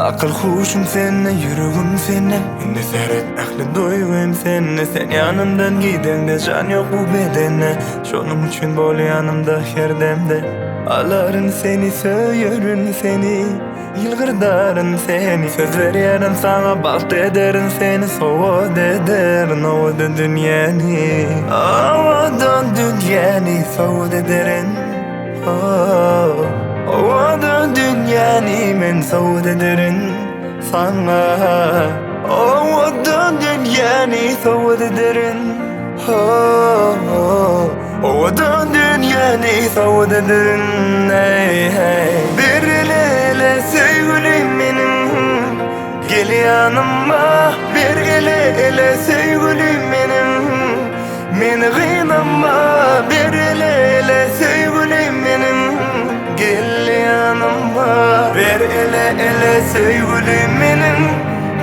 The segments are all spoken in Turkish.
Akıl huşum senne, yüreğim senne. Indi seyret aklı doyum senne. Sen yanımdan gidende can yok bu bedene. Şonum üçün bol yanımda her demde. Aların seni, söyürün seni, yılgırdarın seni. Söz veriyorum sana, baht ederin seni. Soğud ederin oğudun dünyani. Oğudun dünyani, soğud ederin. Oğudun dünyani, men soğud ederin sana. Oğudun dünyani, soğud ederin. Oğudun dünyani, soğud ederin. Hey hey. Bir ele sevgilim benim, gel yanıma. Bir ele sevgilim benim, meni kıynama. Bir ele sevgilim benim, gel yanıma. Bir ele sevgilim benim,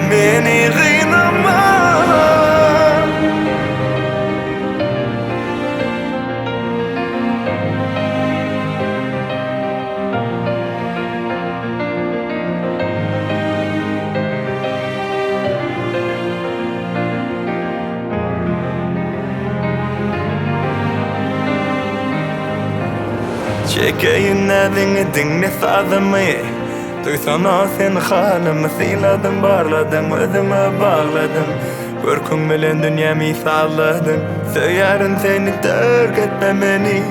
meni kıynama. Çekeyim nedeni dinle sazımı. Duysana sen halımı, sıyladım barladım, özüme bağladım. Görkün bilen dünyamı salladım. Söylerim seni, terk etme beni.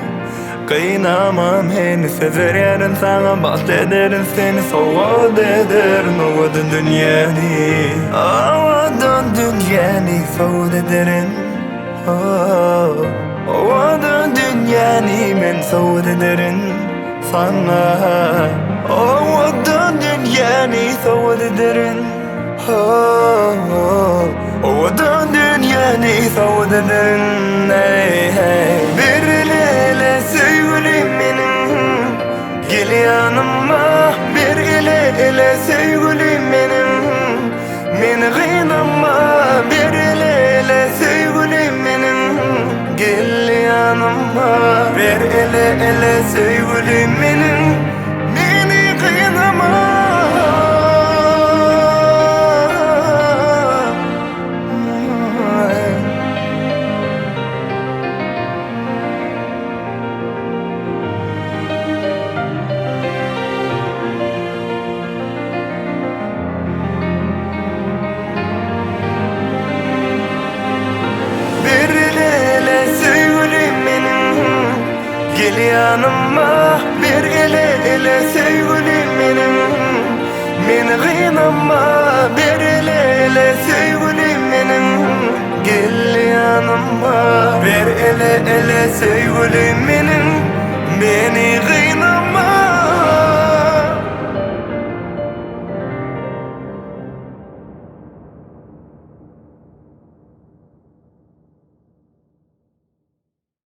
Kıynamam heni, söz veririm sana, baht ederim seni. Soğud ederim oğudun dünyani. Oğudun dünyani, soğud ederim. Oğudun dünyani, men soğud ederim sana. Oğudun dünyani, soğud ederim. Oğudun dünyani, soğud ederim. Hey hey. Bir ele sevgilim benim, gel yanıma. Bir ele sevgilim benim, meni kıynama. Bir ele sevgilim benim, gel yanıma. Bir ele sevgilim benim, meni kıynama. Gel yanıma. Bir ele sevgilim benim, meni kıynama. Bir ele sevgilim benim, gel yanıma. Bir ele sevgilim benim, meni kıynama.